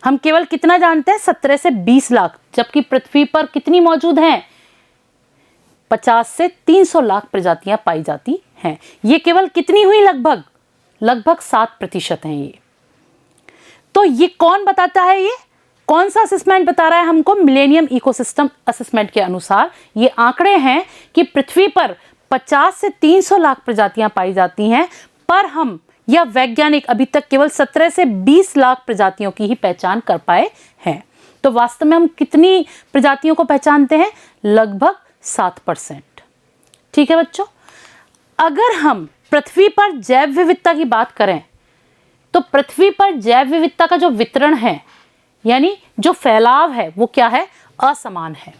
हम केवल कितना जानते हैं? 17 से 20 लाख, जबकि पृथ्वी पर कितनी मौजूद हैं? 50 से 300 लाख प्रजातियां पाई जाती हैं। ये केवल कितनी हुई? लगभग 7% हैं ये। तो ये कौन बताता है? ये कौन सा असेसमेंट बता रहा है हमको? मिलेनियम इकोसिस्टम असेसमेंट के अनुसार ये आंकड़े हैं कि पृथ्वी पर 50 से 300 लाख प्रजातियां पाई जाती हैं, पर हम या वैज्ञानिक अभी तक केवल 17 से 20 लाख प्रजातियों की ही पहचान कर पाए हैं। तो वास्तव में हम कितनी प्रजातियों को पहचानते हैं? लगभग 7%। ठीक है बच्चों, अगर हम पृथ्वी पर जैव विविधता की बात करें तो पृथ्वी पर जैव विविधता का जो वितरण है, यानी जो फैलाव है, वो क्या है? असमान है।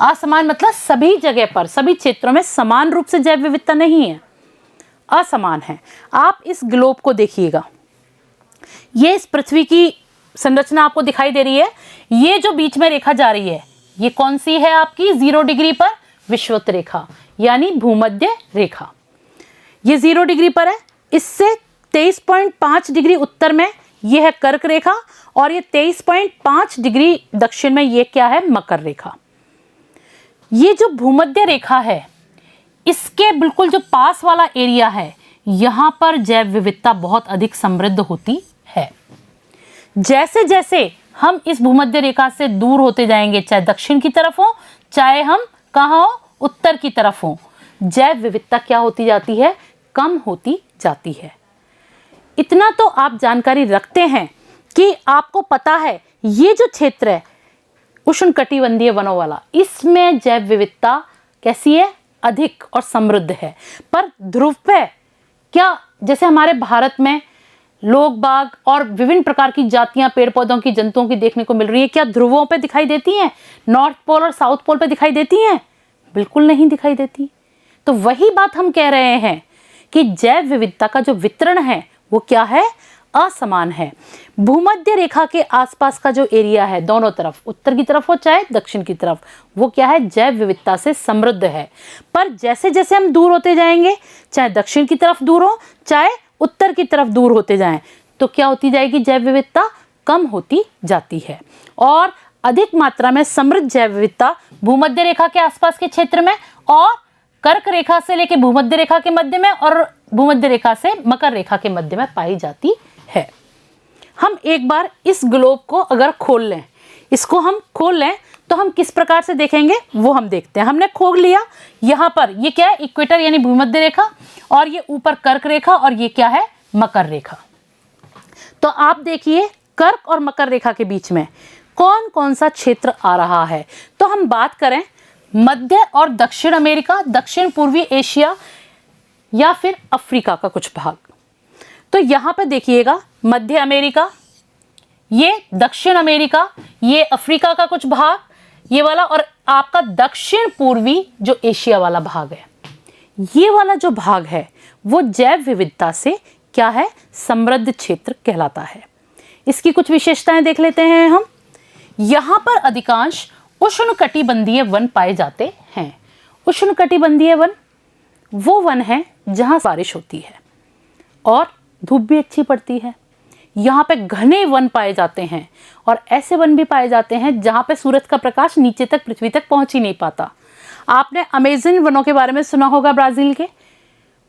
असमान मतलब सभी जगह पर, सभी क्षेत्रों में समान रूप से जैव विविधता नहीं है, असमान है। आप इस ग्लोब को देखिएगा, ये इस पृथ्वी की संरचना आपको दिखाई दे रही है। ये जो बीच में रेखा जा रही है ये कौन सी है आपकी? 0 डिग्री पर विषुवत रेखा, यानी भूमध्य रेखा। ये 0 डिग्री पर है। इससे 23.5 डिग्री उत्तर में ये है कर्क रेखा, और ये 23.5 डिग्री दक्षिण में ये क्या है? मकर रेखा। ये जो भूमध्य रेखा है इसके बिल्कुल जो पास वाला एरिया है, यहाँ पर जैव विविधता बहुत अधिक समृद्ध होती है। जैसे जैसे हम इस भूमध्य रेखा से दूर होते जाएंगे, चाहे दक्षिण की तरफ हो चाहे हम कहाँ हो, उत्तर की तरफ हो, जैव विविधता क्या होती जाती है? कम होती जाती है। इतना तो आप जानकारी रखते हैं कि आपको पता है ये जो क्षेत्र है उष्णकटिबंधीय वनों वाला, इसमें जैव विविधता कैसी है? अधिक और समृद्ध है। पर ध्रुव पे क्या, जैसे हमारे भारत में लोग बाग और विभिन्न प्रकार की जातियां पेड़ पौधों की, जंतुओं की देखने को मिल रही है, क्या ध्रुवों पे दिखाई देती हैं? नॉर्थ पोल और साउथ पोल पे दिखाई देती हैं? बिल्कुल नहीं दिखाई देती। तो वही बात हम कह रहे हैं कि जैव विविधता का जो वितरण है वो क्या है? असमान है। भूमध्य रेखा के आसपास का जो एरिया है दोनों तरफ, उत्तर की तरफ हो चाहे दक्षिण की तरफ, वो क्या है, जैव विविधता से समृद्ध है। पर जैसे जैसे हम दूर होते जाएंगे, चाहे दक्षिण की तरफ दूर हो चाहे उत्तर की तरफ दूर होते जाएं, तो क्या होती जाएगी, जैव विविधता कम होती जाती है। और अधिक मात्रा में समृद्ध जैव विविधता भूमध्य रेखा के आसपास के क्षेत्र में और कर्क रेखा से लेकर भूमध्य रेखा के मध्य में और भूमध्य रेखा से मकर रेखा के मध्य में पाई जाती है। हम एक बार इस ग्लोब को अगर खोल लें, इसको हम खोल लें तो हम किस प्रकार से देखेंगे वो हम देखते हैं। हमने खोल लिया, यहाँ पर ये क्या है, इक्वेटर यानी भूमध्य रेखा, और ये ऊपर कर्क रेखा, और ये क्या है, मकर रेखा। तो आप देखिए कर्क और मकर रेखा के बीच में कौन कौन सा क्षेत्र आ रहा है। तो हम बात करें मध्य और दक्षिण अमेरिका, दक्षिण पूर्वी एशिया या फिर अफ्रीका का कुछ भाग। तो यहाँ पे देखिएगा मध्य अमेरिका, ये दक्षिण अमेरिका, ये अफ्रीका का कुछ भाग, ये वाला, और आपका दक्षिण पूर्वी जो एशिया वाला भाग है, ये वाला जो भाग है वो जैव विविधता से क्या है, समृद्ध क्षेत्र कहलाता है। इसकी कुछ विशेषताएं देख लेते हैं हम। यहाँ पर अधिकांश उष्णकटिबंधीय वन पाए जाते हैं। उष्णकटिबंधीय वन वो वन है जहाँ बारिश होती है और धूप भी अच्छी पड़ती है। यहाँ पे घने वन पाए जाते हैं, और ऐसे वन भी पाए जाते हैं जहाँ पे सूरज का प्रकाश नीचे तक, पृथ्वी तक पहुँच ही नहीं पाता। आपने अमेज़न वनों के बारे में सुना होगा, ब्राज़ील के,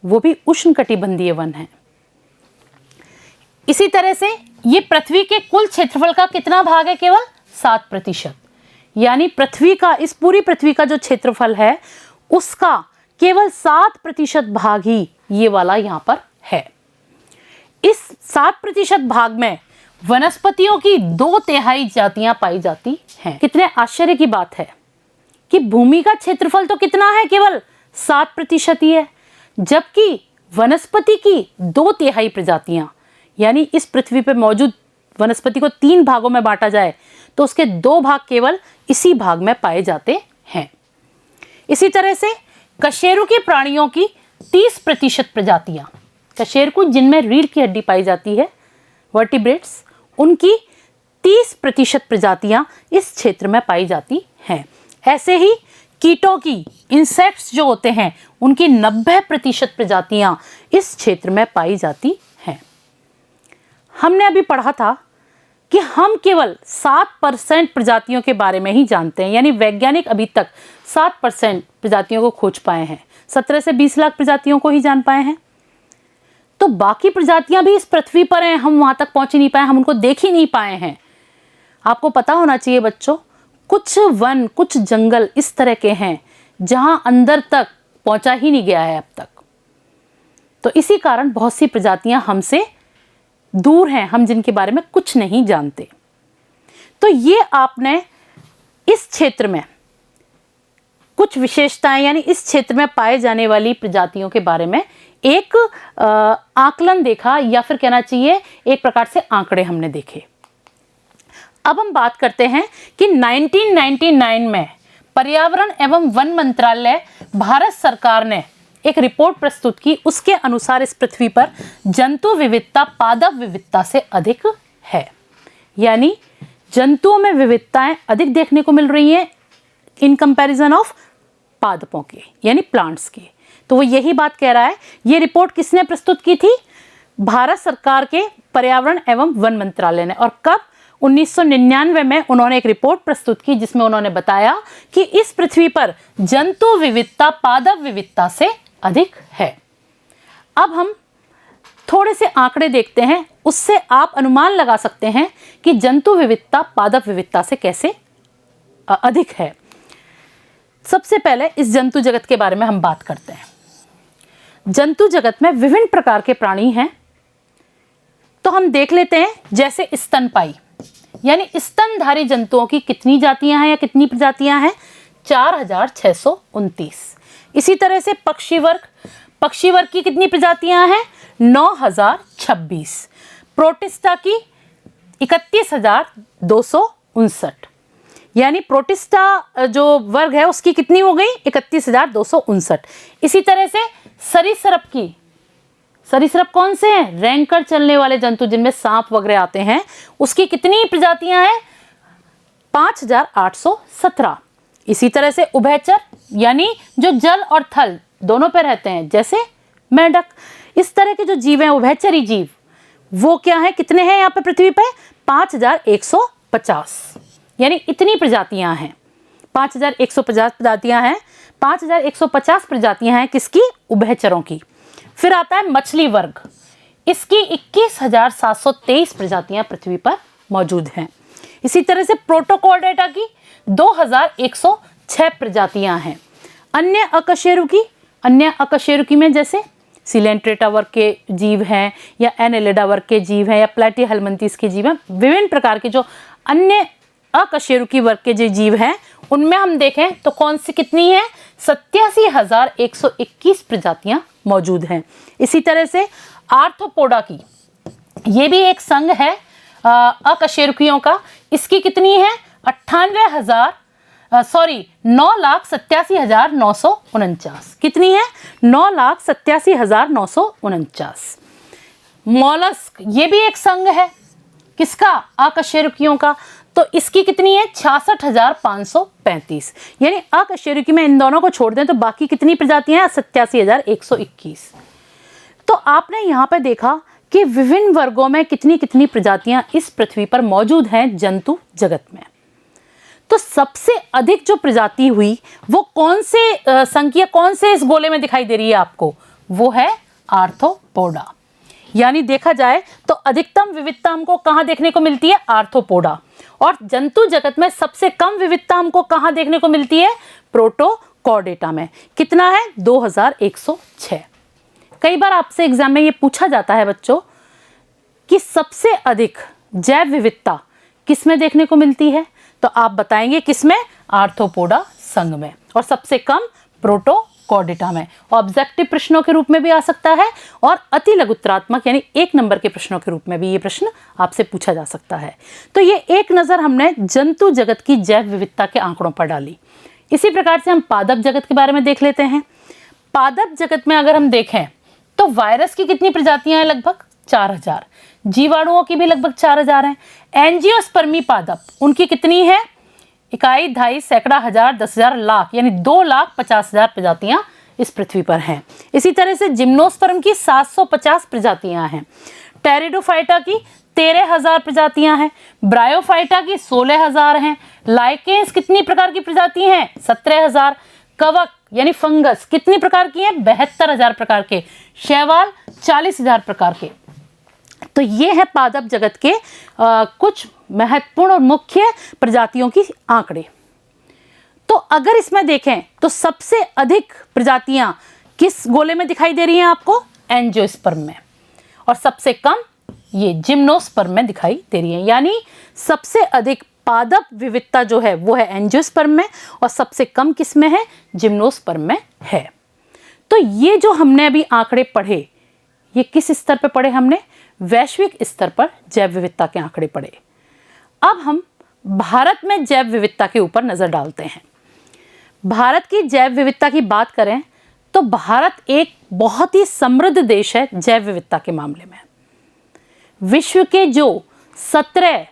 वो भी उष्णकटिबंधीय वन है। इसी तरह से ये पृथ्वी के कुल क्षेत्रफल का कितना भाग है, केवल 7%। यानी पृथ्वी का, इस पूरी पृथ्वी का जो क्षेत्रफल है उसका केवल 7% भाग ही ये वाला यहाँ पर है। इस 7% भाग में वनस्पतियों की 2/3 जातियां पाई जाती हैं। कितने आश्चर्य की बात है कि भूमि का क्षेत्रफल तो कितना है, केवल 7% ही है, जबकि वनस्पति की 2/3 प्रजातियां, यानी इस पृथ्वी पर मौजूद वनस्पति को 3 भागों में बांटा जाए तो उसके 2 भाग केवल इसी भाग में पाए जाते हैं। इसी तरह से कशेरुकी प्राणियों की 30% प्रजातियां, कशेरुकी जिनमें रीढ़ की हड्डी पाई जाती है, वर्टिब्रेट्स, उनकी 30% प्रजातियां इस क्षेत्र में पाई जाती हैं। ऐसे ही कीटों की, इंसेक्ट्स जो होते हैं, उनकी 90% प्रजातियां इस क्षेत्र में पाई जाती हैं। हमने अभी पढ़ा था कि हम केवल 7% प्रजातियों के बारे में ही जानते हैं, यानी वैज्ञानिक अभी तक 7% प्रजातियों को खोज पाए हैं, 17 से 20 लाख प्रजातियों को ही जान पाए हैं। तो बाकी प्रजातियां भी इस पृथ्वी पर हैं, हम वहां तक पहुंच ही नहीं पाए, हम उनको देख ही नहीं पाए हैं। आपको पता होना चाहिए बच्चों, कुछ वन, कुछ जंगल इस तरह के हैं जहां अंदर तक पहुंचा ही नहीं गया है अब तक। तो इसी कारण बहुत सी प्रजातियां हमसे दूर हैं, हम जिनके बारे में कुछ नहीं जानते। तो ये आपने इस क्षेत्र में कुछ विशेषताएं, यानी इस क्षेत्र में पाए जाने वाली प्रजातियों के बारे में एक आकलन देखा, या फिर कहना चाहिए एक प्रकार से आंकड़े हमने देखे। अब हम बात करते हैं कि 1999 में पर्यावरण एवं वन मंत्रालय, भारत सरकार ने एक रिपोर्ट प्रस्तुत की। उसके अनुसार इस पृथ्वी पर जंतु विविधता पादप विविधता से अधिक है, यानी जंतुओं में विविधताएं अधिक देखने को मिल रही हैं इन कंपैरिजन ऑफ पादपों के, यानी प्लांट्स के। तो वो यही बात कह रहा है। ये रिपोर्ट किसने प्रस्तुत की थी? भारत सरकार के पर्यावरण एवं वन मंत्रालय ने। और कब? 1999 में उन्होंने एक रिपोर्ट प्रस्तुत की जिसमें उन्होंने बताया कि इस पृथ्वी पर जंतु विविधता पादप विविधता से अधिक है। अब हम थोड़े से आंकड़े देखते हैं, उससे आप अनुमान लगा सकते हैं कि जंतु विविधता पादप विविधता से कैसे अधिक है। सबसे पहले इस जंतु जगत के बारे में हम बात करते हैं। जंतु जगत में विभिन्न प्रकार के प्राणी हैं। तो हम देख लेते हैं, जैसे स्तनपायी, यानी स्तनधारी जंतुओं की कितनी जातियां हैं या कितनी प्रजातियां हैं? 4629। इसी तरह से पक्षी वर्ग की कितनी प्रजातियां हैं? 9026। प्रोटिस्टा की 31259, यानी प्रोटिस्टा जो वर्ग है उसकी कितनी हो गई? 31259। इसी तरह से सरीसृप कौन से हैं? रेंग कर चलने वाले जंतु जिनमें सांप वगैरह आते हैं, उसकी कितनी प्रजातियां हैं? 5817। इसी तरह से उभयचर यानी जो जल और थल दोनों पे रहते हैं, जैसे मेंढक, इस तरह के जो जीव हैं उभयचरी जीव, वो क्या है, कितने हैं यहाँ पे पृथ्वी पे? 5150, यानी इतनी प्रजातियां हैं। 5150 प्रजातियां हैं। 5150 प्रजातियां हैं किसकी? उभयचरों की। फिर आता है मछली वर्ग, इसकी 21,723 प्रजातियां पृथ्वी पर मौजूद हैं। इसी तरह से प्रोटोकॉर्डेटा की 2106 प्रजातियां हैं। अन्य अकशेरुकी में जैसे सिलेंट्रेटा वर्ग के जीव हैं, या एनेलिडा वर्ग के जीव हैं, या प्लेटीहेल्मिन्थेस के जीव हैं। विभिन्न प्रकार के जो अन्य अकशेरुकी वर्ग के जो जीव हैं, उनमें हम देखें तो कौन सी कितनी है? 87,121 प्रजातियां मौजूद हैं। इसी तरह से आर्थ्रोपोडा की, ये भी एक संघ है अकशेरुकियों का, इसकी कितनी है? 9,87,949। कितनी है? 9,87,949। मॉलस्क, ये भी एक संघ है किसका? अकशेरुकियों का, तो इसकी कितनी है? 66,535। यानी अकशेरुकी में इन दोनों को छोड़ दें तो बाकी कितनी प्रजातियां हैं? 87,121। तो आपने यहाँ पे देखा कि विभिन्न वर्गों में कितनी कितनी प्रजातियां इस पृथ्वी पर मौजूद हैं जंतु जगत में। तो सबसे अधिक जो प्रजाति हुई वो कौन से संख्या कौन से इस गोले में दिखाई दे रही है आपको? वो है आर्थ्रोपोडा। यानी देखा जाए तो अधिकतम विविधता हमको कहाँ देखने को मिलती है? आर्थ्रोपोडा। और जंतु जगत में सबसे कम विविधता हमको कहाँ देखने को मिलती है? प्रोटोकॉर्डेटा में। कितना है? 2106। कई बार आपसे एग्जाम में ये पूछा जाता है बच्चों कि सबसे अधिक जैव विविधता किसमें देखने को मिलती है, तो आप बताएंगे किसमें? आर्थ्रोपोडा संघ में। और सबसे कम प्रोटोकॉर्डेटा में। ऑब्जेक्टिव प्रश्नों के रूप में भी आ सकता है और अति लघुत्तरात्मक यानी 1 नंबर के प्रश्नों के रूप में भी ये प्रश्न आपसे पूछा जा सकता है। तो ये एक नज़र हमने जंतु जगत की जैव विविधता के आंकड़ों पर डाली। इसी प्रकार से हम पादप जगत के बारे में देख लेते हैं। पादप जगत में अगर हम देखें तो वायरस की कितनी प्रजातियां हैं? लगभग 4000। जीवाणुओं की भी लगभग 4000 हैं। एंजियोस्पर्मी पादप, उनकी कितनी है? इकाई, ढाई, सैकड़ा, हजार, 10,000, लाख, यानी 2,50,000 प्रजातियां इस पृथ्वी पर हैं। इसी तरह से जिम्नोस्पर्म की 750 प्रजातियां हैं। टेरिडोफाइटा की 13,000 प्रजातियां हैं। ब्रायोफाइटा की 16,000 हैं। लाइकेंस कितनी प्रकार की प्रजाति हैं? 17,000। कवक यानी फंगस कितनी प्रकार की हैं? 72,000 प्रकार के। शैवाल 40,000 प्रकार के। तो ये है पादप जगत के कुछ महत्वपूर्ण और मुख्य प्रजातियों की आंकड़े। तो अगर इसमें देखें तो सबसे अधिक प्रजातियां किस गोले में दिखाई दे रही हैं आपको? एंजियोस्पर्म में। और सबसे कम ये जिम्नोस्पर्म में दिखाई दे रही है। यानी सबसे अधिक पादप विविधता जो है वो है एंजियोस्पर्म में और सबसे कम किस में है? जिम्नोस्पर्म में है। तो ये जो हमने अभी आंकड़े पढ़े, ये किस स्तर पर पढ़े हमने? वैश्विक स्तर पर जैव विविधता के आंकड़े पढ़े। अब हम भारत में जैव विविधता के ऊपर नजर डालते हैं। भारत की जैव विविधता की बात करें तो भारत एक बहुत ही समृद्ध देश है जैव विविधता के मामले में। विश्व के जो 17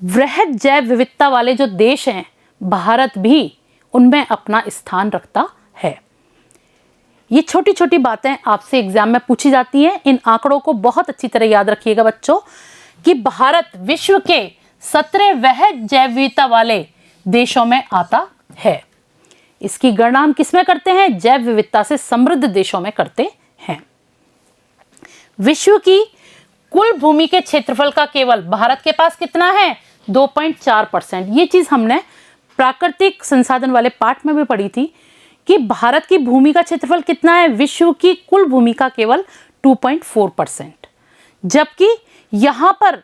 वृहद जैव विविधता वाले जो देश हैं, भारत भी उनमें अपना स्थान रखता है। ये छोटी छोटी बातें आपसे एग्जाम में पूछी जाती हैं। इन आंकड़ों को बहुत अच्छी तरह याद रखिएगा बच्चों कि भारत विश्व के 17 वृहद जैव विविधता वाले देशों में आता है। इसकी गणना हम किसमें करते हैं? जैव विविधता से समृद्ध देशों में करते हैं। विश्व की कुल भूमि के क्षेत्रफल का केवल भारत के पास कितना है? 2.4%। ये चीज हमने प्राकृतिक संसाधन वाले पाठ में भी पढ़ी थी कि भारत की भूमि का क्षेत्रफल कितना है? विश्व की कुल भूमि का केवल 2.4%। जबकि यहां पर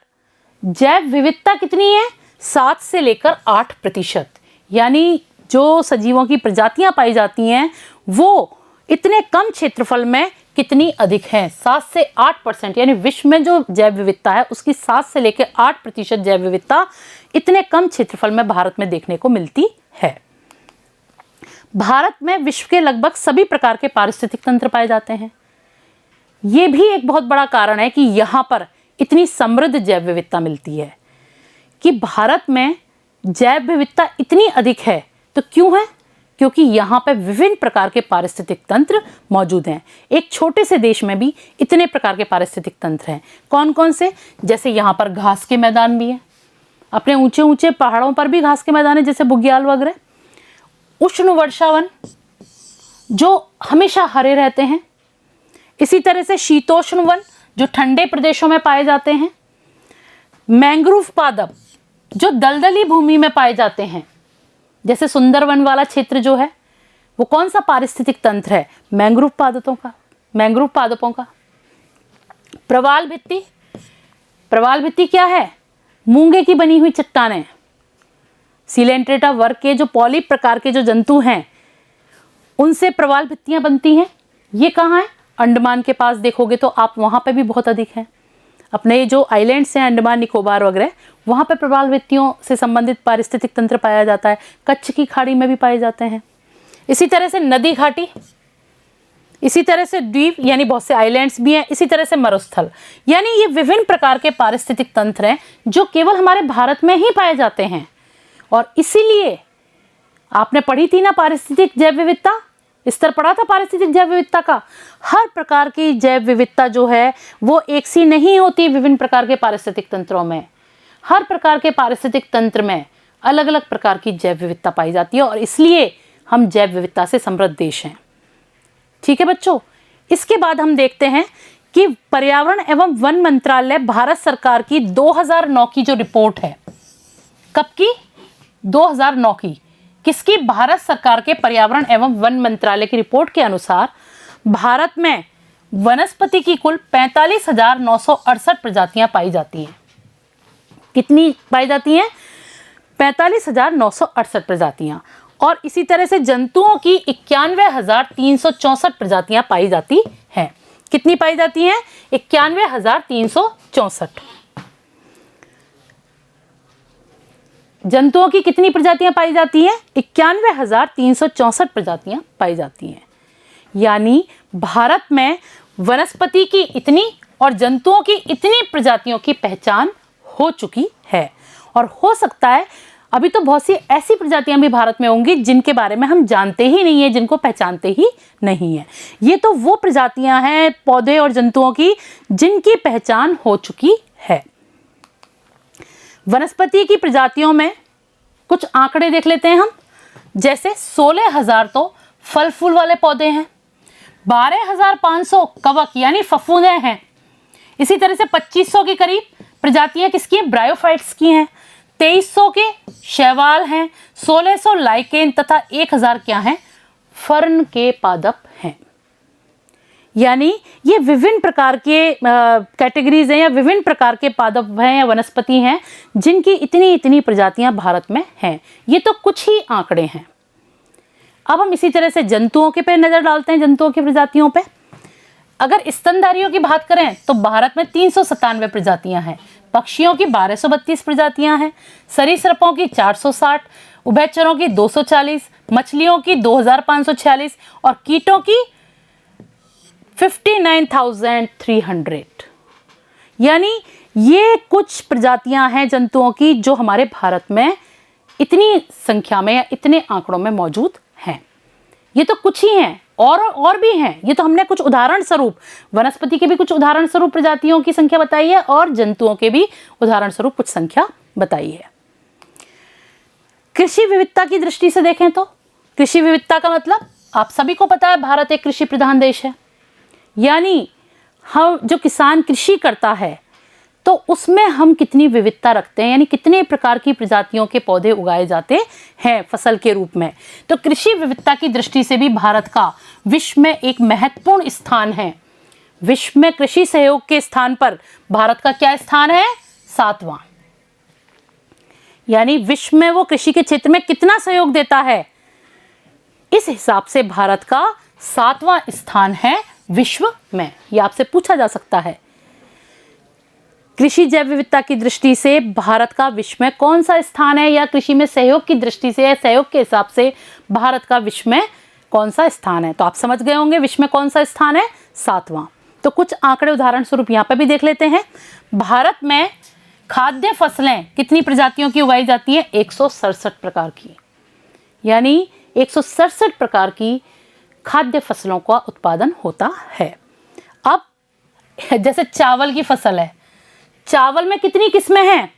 जैव विविधता कितनी है? 7 से लेकर 8%। यानी जो सजीवों की प्रजातियां पाई जाती हैं वो इतने कम क्षेत्रफल में कितनी अधिक है? 7 से 8%। यानी विश्व में जो जैव विविधता है उसकी 7 से लेकर 8% जैव विविधता इतने कम क्षेत्रफल में भारत में देखने को मिलती है। भारत में विश्व के लगभग सभी प्रकार के पारिस्थितिक तंत्र पाए जाते हैं। ये भी एक बहुत बड़ा कारण है कि यहाँ पर इतनी समृद्ध जैव विविधता मिलती है। कि भारत में जैव विविधता इतनी अधिक है तो क्यों है? क्योंकि यहाँ पे विभिन्न प्रकार के पारिस्थितिक तंत्र मौजूद हैं। एक छोटे से देश में भी इतने प्रकार के पारिस्थितिक तंत्र हैं। कौन कौन से? जैसे यहाँ पर घास के मैदान भी हैं, अपने ऊंचे ऊंचे पहाड़ों पर भी घास के मैदान है, जैसे बुग्याल वगैरह। उष्ण वर्षावन जो हमेशा हरे रहते हैं। इसी तरह से शीतोष्ण वन जो ठंडे प्रदेशों में पाए जाते हैं। मैंग्रोव पादप जो दलदली भूमि में पाए जाते हैं, जैसे सुंदरवन वाला क्षेत्र जो है वो कौन सा पारिस्थितिक तंत्र है? मैंग्रोव पादपों का। प्रवाल भित्ति क्या है? मूंगे की बनी हुई चट्टानें। सीलेंट्रेटा वर्ग के जो पॉलिप प्रकार के जो जंतु हैं उनसे प्रवाल भित्तियां बनती हैं। ये कहाँ है? अंडमान के पास देखोगे तो आप वहाँ पे भी बहुत अधिक हैं। अपने जो आइलैंड्स हैं अंडमान निकोबार वगैरह, वहाँ पे प्रवाल भित्तियों से संबंधित पारिस्थितिक तंत्र पाया जाता है। कच्छ की खाड़ी में भी पाए जाते हैं। इसी तरह से नदी घाटी, इसी तरह से द्वीप यानी बहुत से आइलैंड्स भी हैं। इसी तरह से मरुस्थल, यानी ये विभिन्न प्रकार के पारिस्थितिक तंत्र हैं जो केवल हमारे भारत में ही पाए जाते हैं। और इसीलिए आपने पढ़ी थी ना पारिस्थितिक जैव विविधता, स्तर पढ़ा था पारिस्थितिक जैव विविधता का। हर प्रकार की जैव विविधता जो है वो एक सी नहीं होती। विभिन्न प्रकार के पारिस्थितिक तंत्रों में, हर प्रकार के पारिस्थितिक तंत्र में अलग अलग प्रकार की जैव विविधता पाई जाती है और इसलिए हम जैव विविधता से समृद्ध देश हैं। ठीक है बच्चों, इसके बाद हम देखते हैं कि पर्यावरण एवं वन मंत्रालय भारत सरकार की 2009 की जो रिपोर्ट है, कब की? 2009 की। किसकी? भारत सरकार के पर्यावरण एवं वन मंत्रालय की रिपोर्ट के अनुसार भारत में वनस्पति की कुल 45,968 प्रजातियां पाई जाती हैं। कितनी पाई जाती हैं? 45,968 प्रजातियां। और इसी तरह से जंतुओं की 91,364 प्रजातियां पाई जाती हैं। कितनी पाई जाती हैं? 91,364। जंतुओं की कितनी प्रजातियां पाई जाती हैं? 91,364 प्रजातियां पाई जाती हैं। यानी भारत में वनस्पति की इतनी और जंतुओं की इतनी प्रजातियों की पहचान हो चुकी है। और हो सकता है अभी तो बहुत सी ऐसी प्रजातियां भी भारत में होंगी जिनके बारे में हम जानते ही नहीं है, जिनको पहचानते ही नहीं है। ये तो वो प्रजातियां हैं पौधे और जंतुओं की जिनकी पहचान हो चुकी है। वनस्पति की प्रजातियों में कुछ आंकड़े देख लेते हैं हम। जैसे 16,000 तो फल फूल वाले पौधे हैं, 12,500 कवक यानी फफूंदे हैं। इसी तरह से 2500 के करीब प्रजातियां किसकी हैं? ब्रायोफाइट्स की हैं। 2300 के शैवाल हैं, 1600 लाइकेन तथा 1000 क्या हैं? फर्न के पादप हैं। यानी ये विभिन्न प्रकार के कैटेगरीज हैं या विभिन्न प्रकार के पादप हैं या वनस्पति हैं जिनकी इतनी इतनी प्रजातियां भारत में हैं। ये तो कुछ ही आंकड़े हैं। अब हम इसी तरह से जंतुओं के पे नजर डालते हैं, जंतुओं की प्रजातियों पे। अगर स्तनधारियों की बात करें तो भारत में 397 प्रजातियां हैं। पक्षियों की 1232 प्रजातियां हैं। सरीसृपों की 460, उभयचरों की 240, मछलियों की 2546 और कीटों की 59,300। यानी ये कुछ प्रजातियां हैं जंतुओं की जो हमारे भारत में इतनी संख्या में या इतने आंकड़ों में मौजूद हैं। ये तो कुछ ही हैं, और भी हैं। ये तो हमने कुछ उदाहरण स्वरूप, वनस्पति के भी कुछ उदाहरण स्वरूप प्रजातियों की संख्या बताई है और जंतुओं के भी उदाहरण स्वरूप कुछ संख्या बताई है। कृषि विविधता की दृष्टि से देखें तो कृषि विविधता का मतलब आप सभी को पता है, भारत एक कृषि प्रधान देश है। यानी हम जो किसान कृषि करता है तो उसमें हम कितनी विविधता रखते हैं, यानी कितने प्रकार की प्रजातियों के पौधे उगाए जाते हैं फसल के रूप में। तो कृषि विविधता की दृष्टि से भी भारत का विश्व में एक महत्वपूर्ण स्थान है। विश्व में कृषि सहयोग के स्थान पर भारत का क्या स्थान है? 7वां। यानी विश्व में वो कृषि के क्षेत्र में कितना सहयोग देता है, इस हिसाब से भारत का 7वां स्थान है विश्व में। यह आपसे पूछा जा सकता है। कृषि जैव विविधता की दृष्टि से भारत का विश्व में कौन सा स्थान है, या कृषि में सहयोग की दृष्टि से, सहयोग के हिसाब से भारत का विश्व में कौन सा स्थान है। तो आप समझ गए होंगे विश्व में कौन सा स्थान है? 7वां। तो कुछ आंकड़े उदाहरण स्वरूप यहाँ पे भी देख लेते हैं। भारत में खाद्य फसलें कितनी प्रजातियों की उगाई जाती हैं? 167 प्रकार की, यानी 167 प्रकार की खाद्य फसलों का उत्पादन होता है। अब जैसे चावल की फसल है, चावल में कितनी किस्में हैं?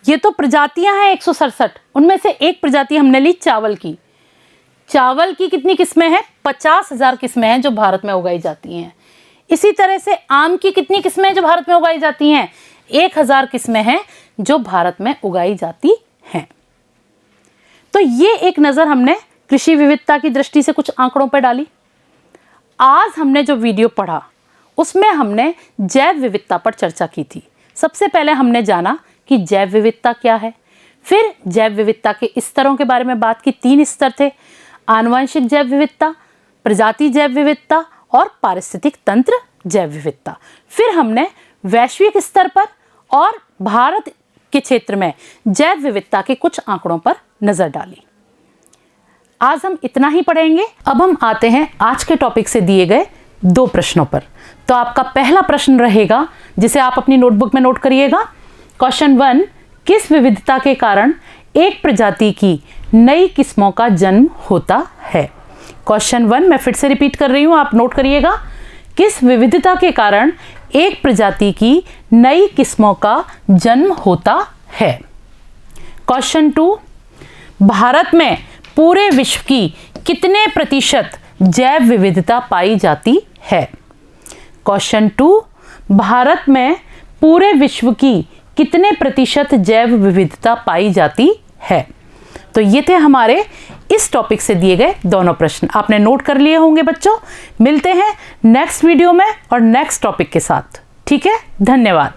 ये तो प्रजातियां हैं 167, उनमें से एक प्रजाति हमने ली चावल की। चावल की कितनी किस्में हैं? 50,000 किस्में हैं जो भारत में उगाई जाती हैं। इसी तरह से आम की कितनी किस्में हैं जो भारत में उगाई जाती हैं? 1000 किस्में हैं जो भारत में उगाई जाती हैं। तो ये एक नज़र हमने कृषि विविधता की दृष्टि से कुछ आंकड़ों पर डाली। आज हमने जो वीडियो पढ़ा उसमें हमने जैव विविधता पर चर्चा की थी। सबसे पहले हमने जाना कि जैव विविधता क्या है, फिर जैव विविधता के स्तरों के बारे में बात की। 3 स्तर थे: आनुवंशिक जैव विविधता, प्रजाति जैव विविधता और पारिस्थितिक तंत्र जैव विविधता। फिर हमने वैश्विक स्तर पर और भारत के क्षेत्र में जैव विविधता के कुछ आंकड़ों पर नजर डाली। आज हम इतना ही पढ़ेंगे। अब हम आते हैं आज के टॉपिक से दिए गए 2 प्रश्नों पर। तो आपका पहला प्रश्न रहेगा, जिसे आप अपनी नोटबुक में नोट करिएगा। क्वेश्चन 1, किस विविधता के कारण एक प्रजाति की नई किस्मों का जन्म होता है? क्वेश्चन 1 मैं फिर से रिपीट कर रही हूं, आप नोट करिएगा। किस विविधता के कारण एक प्रजाति की नई किस्मों का जन्म होता है? क्वेश्चन 2, भारत में पूरे विश्व की कितने प्रतिशत जैव विविधता पाई जाती है? क्वेश्चन 2, भारत में पूरे विश्व की कितने प्रतिशत जैव विविधता पाई जाती है? तो ये थे हमारे इस टॉपिक से दिए गए दोनों प्रश्न। आपने नोट कर लिए होंगे बच्चों। मिलते हैं नेक्स्ट वीडियो में और नेक्स्ट टॉपिक के साथ। ठीक है, धन्यवाद।